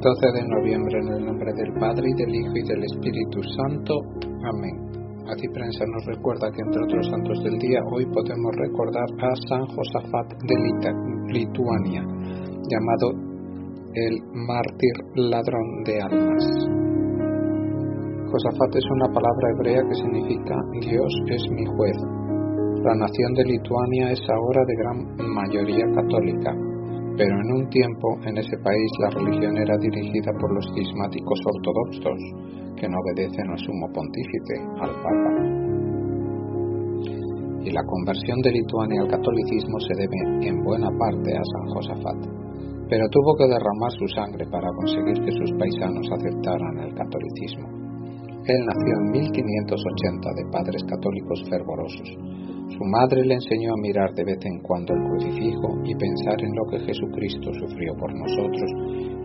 12 de noviembre, en el nombre del Padre, y del Hijo, y del Espíritu Santo. Amén. Así Prensa nos recuerda que entre otros santos del día, hoy podemos recordar a San Josafat de Lituania, llamado el mártir ladrón de almas. Josafat es una palabra hebrea que significa Dios es mi juez. La nación de Lituania es ahora de gran mayoría católica, pero en un tiempo en ese país la religión era dirigida por los cismáticos ortodoxos, que no obedecen al sumo pontífice, al Papa. Y la conversión de Lituania al catolicismo se debe en buena parte a San Josafat, pero tuvo que derramar su sangre para conseguir que sus paisanos aceptaran el catolicismo. Él nació en 1580 de padres católicos fervorosos. Su madre le enseñó a mirar de vez en cuando el crucifijo y pensar en lo que Jesucristo sufrió por nosotros,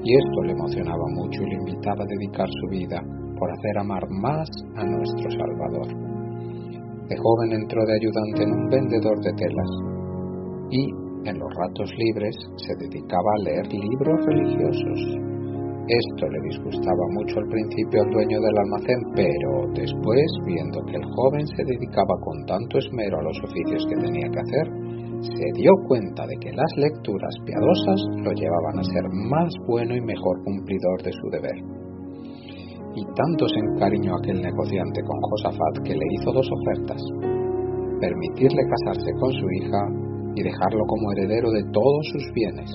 y esto le emocionaba mucho y le invitaba a dedicar su vida por hacer amar más a nuestro Salvador. De joven entró de ayudante en un vendedor de telas y, en los ratos libres, se dedicaba a leer libros religiosos. Esto le disgustaba mucho al principio al dueño del almacén, pero después, viendo que el joven se dedicaba con tanto esmero a los oficios que tenía que hacer, se dio cuenta de que las lecturas piadosas lo llevaban a ser más bueno y mejor cumplidor de su deber. Y tanto se encariñó aquel negociante con Josafat que le hizo dos ofertas: permitirle casarse con su hija y dejarlo como heredero de todos sus bienes.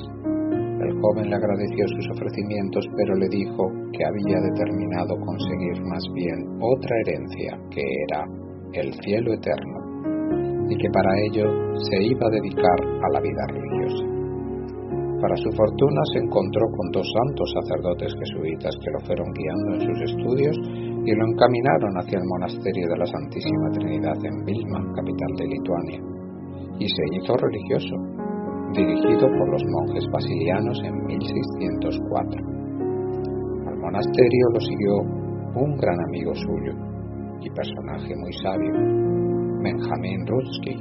El joven le agradeció sus ofrecimientos, pero le dijo que había determinado conseguir más bien otra herencia, que era el cielo eterno, y que para ello se iba a dedicar a la vida religiosa. Para su fortuna se encontró con dos santos sacerdotes jesuitas que lo fueron guiando en sus estudios y lo encaminaron hacia el monasterio de la Santísima Trinidad en Vilma, capital de Lituania, y se hizo religioso, dirigido por los monjes basilianos en 1604. Al monasterio lo siguió un gran amigo suyo y personaje muy sabio, Benjamín Rutsky,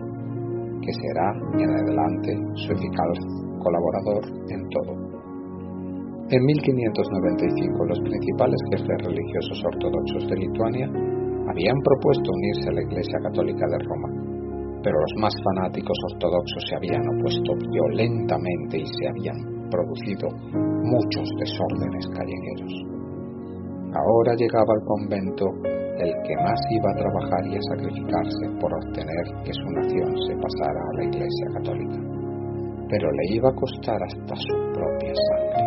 que será en adelante su eficaz colaborador en todo. En 1595 los principales jefes religiosos ortodoxos de Lituania habían propuesto unirse a la Iglesia Católica de Roma, pero los más fanáticos ortodoxos se habían opuesto violentamente y se habían producido muchos desórdenes callejeros. Ahora llegaba al convento el que más iba a trabajar y a sacrificarse por obtener que su nación se pasara a la Iglesia Católica, pero le iba a costar hasta su propia sangre.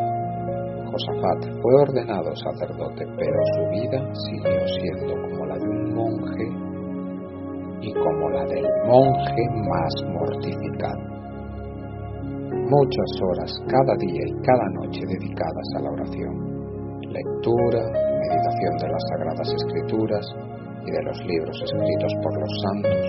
Josafat fue ordenado sacerdote, pero su vida siguió siendo como la de un monje y como la del monje más mortificado. Muchas horas cada día y cada noche dedicadas a la oración, lectura, meditación de las Sagradas Escrituras y de los libros escritos por los santos.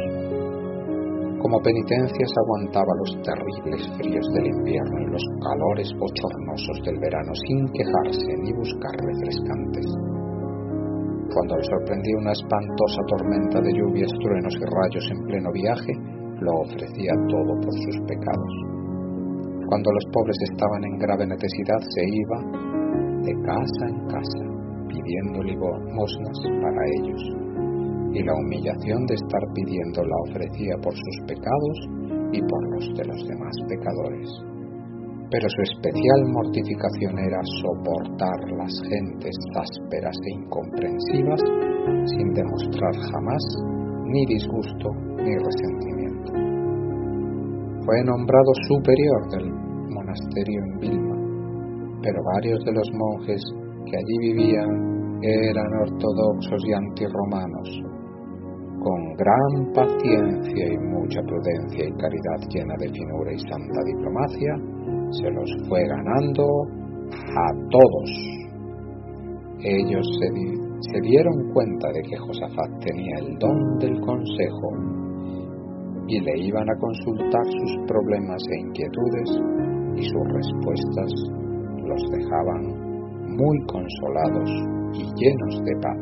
Como penitencia se aguantaba los terribles fríos del invierno y los calores bochornosos del verano sin quejarse ni buscar refrescantes. Cuando le sorprendía una espantosa tormenta de lluvias, truenos y rayos en pleno viaje, lo ofrecía todo por sus pecados. Cuando los pobres estaban en grave necesidad, se iba de casa en casa, pidiendo limosnas para ellos, y la humillación de estar pidiendo la ofrecía por sus pecados y por los de los demás pecadores. Pero su especial mortificación era soportar las gentes ásperas e incomprensivas sin demostrar jamás ni disgusto ni resentimiento. Fue nombrado superior del monasterio en Vilma, pero varios de los monjes que allí vivían eran ortodoxos y antirromanos. Con gran paciencia y mucha prudencia y caridad llena de finura y santa diplomacia, se los fue ganando a todos. Ellos se dieron cuenta de que Josafat tenía el don del consejo y le iban a consultar sus problemas e inquietudes, y sus respuestas los dejaban muy consolados y llenos de paz.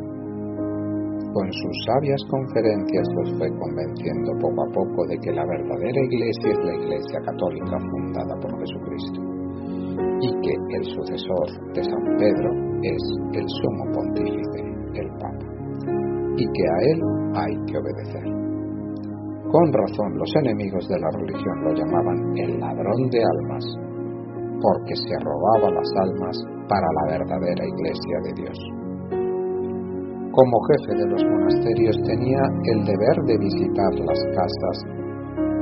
Con sus sabias conferencias los fue convenciendo poco a poco de que la verdadera Iglesia es la Iglesia católica fundada por Jesucristo, y que el sucesor de San Pedro es el sumo pontífice, el Papa, y que a él hay que obedecer. Con razón los enemigos de la religión lo llamaban el ladrón de almas, porque se robaba las almas para la verdadera Iglesia de Dios. Como jefe de los monasterios tenía el deber de visitar las casas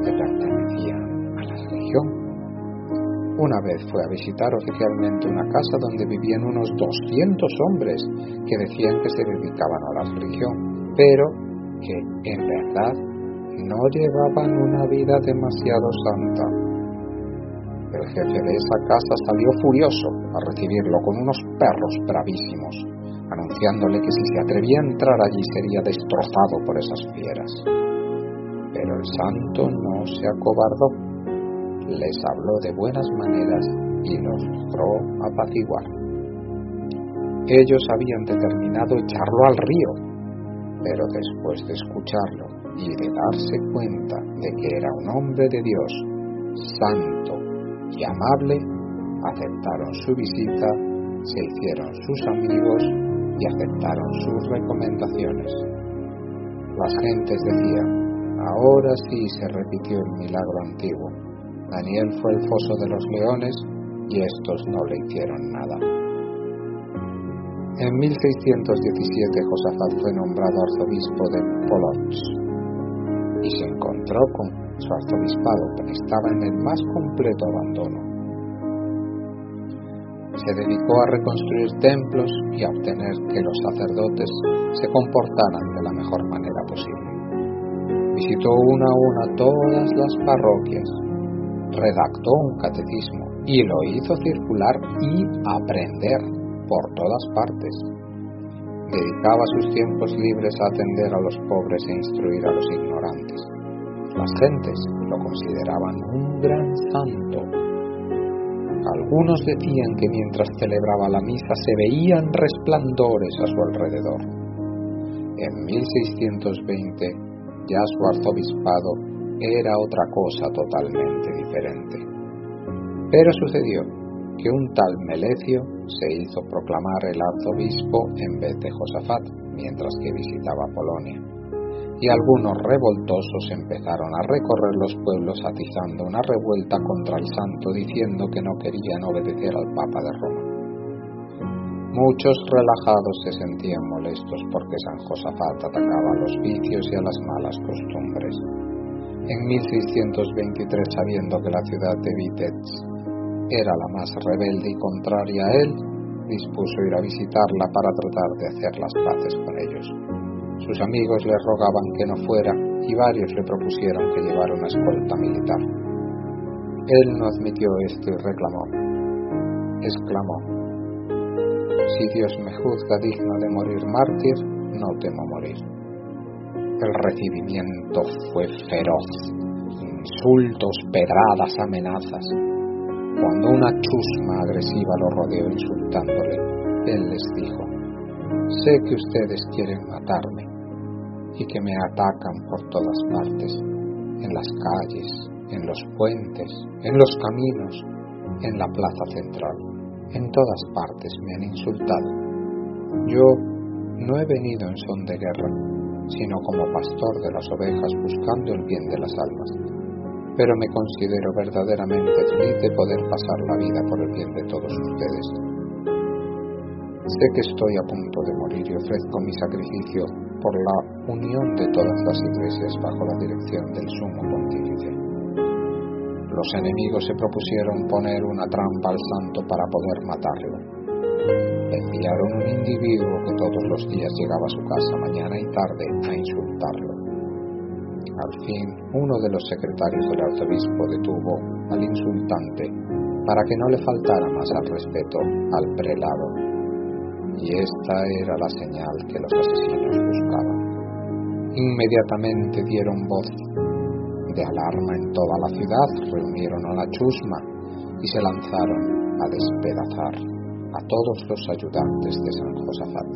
que pertenecían a la religión. Una vez fue a visitar oficialmente una casa donde vivían unos 200 hombres que decían que se dedicaban a la religión, pero que en verdad no llevaban una vida demasiado santa. El jefe de esa casa salió furioso a recibirlo con unos perros bravísimos, anunciándole que si se atrevía a entrar allí sería destrozado por esas fieras. Pero el santo no se acobardó, les habló de buenas maneras y los logró apaciguar. Ellos habían determinado echarlo al río, pero después de escucharlo y de darse cuenta de que era un hombre de Dios, santo y amable, aceptaron su visita, se hicieron sus amigos y aceptaron sus recomendaciones. Las gentes decían: ahora sí se repitió el milagro antiguo. Daniel fue al foso de los leones y estos no le hicieron nada. En 1617 Josafat fue nombrado arzobispo de Polotsk y se encontró con su arzobispado, que estaba en el más completo abandono. Se dedicó a reconstruir templos y a obtener que los sacerdotes se comportaran de la mejor manera posible. Visitó una a una todas las parroquias, redactó un catecismo y lo hizo circular y aprender por todas partes. Dedicaba sus tiempos libres a atender a los pobres e instruir a los ignorantes. Las gentes lo consideraban un gran santo. Algunos decían que mientras celebraba la misa se veían resplandores a su alrededor. En 1620 ya su arzobispado era otra cosa totalmente diferente. Pero sucedió que un tal Melecio se hizo proclamar el arzobispo en vez de Josafat, mientras que visitaba Polonia. Y algunos revoltosos empezaron a recorrer los pueblos atizando una revuelta contra el santo, diciendo que no querían obedecer al Papa de Roma. Muchos relajados se sentían molestos porque San Josafat atacaba a los vicios y a las malas costumbres. En 1623, sabiendo que la ciudad de Vitebsk era la más rebelde y contraria a él, dispuso ir a visitarla para tratar de hacer las paces con ellos. Sus amigos le rogaban que no fuera y varios le propusieron que llevara una escolta militar. Él no admitió esto y exclamó: si Dios me juzga digno de morir mártir, no temo morir. El recibimiento fue feroz, insultos, pedradas, amenazas. Cuando una chusma agresiva lo rodeó insultándole, él les dijo: sé que ustedes quieren matarme y que me atacan por todas partes, en las calles, en los puentes, en los caminos, en la plaza central. En todas partes me han insultado. Yo no he venido en son de guerra, sino como pastor de las ovejas buscando el bien de las almas. Pero me considero verdaderamente feliz de poder pasar la vida por el bien de todos ustedes. Sé que estoy a punto de morir y ofrezco mi sacrificio por la unión de todas las iglesias bajo la dirección del sumo pontífice. Los enemigos se propusieron poner una trampa al santo para poder matarlo. Enviaron un individuo que todos los días llegaba a su casa mañana y tarde a insultarlo. Al fin, uno de los secretarios del arzobispo detuvo al insultante para que no le faltara más al respeto al prelado, y esta era la señal que los asesinos buscaban. Inmediatamente dieron voz de alarma en toda la ciudad, reunieron a la chusma y se lanzaron a despedazar a todos los ayudantes de San Josafat.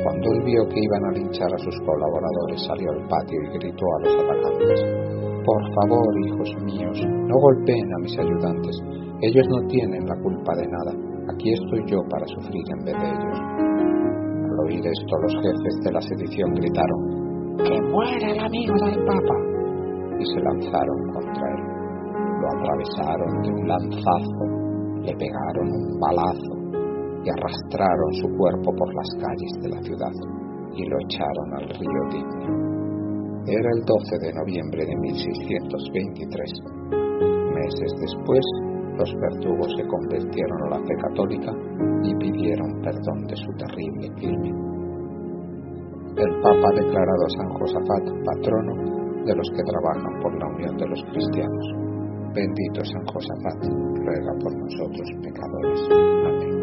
Cuando él vio que iban a linchar a sus colaboradores, salió al patio y gritó a los atacantes: Por favor, hijos míos, no golpeen a mis ayudantes. Ellos no tienen la culpa de nada. Aquí estoy yo para sufrir en vez de ellos. Al oír esto, los jefes de la sedición gritaron: ¡Que muera el amigo del Papa! Y se lanzaron contra él. Lo atravesaron de un lanzazo, le pegaron un balazo y arrastraron su cuerpo por las calles de la ciudad y lo echaron al río Dibnio. Era el 12 de noviembre de 1623. Meses después, los verdugos se convirtieron a la fe católica y pidieron perdón de su terrible crimen. El Papa ha declarado a San Josafat patrono de los que trabajan por la unión de los cristianos. Bendito San Josafat, ruega por nosotros pecadores. Amén.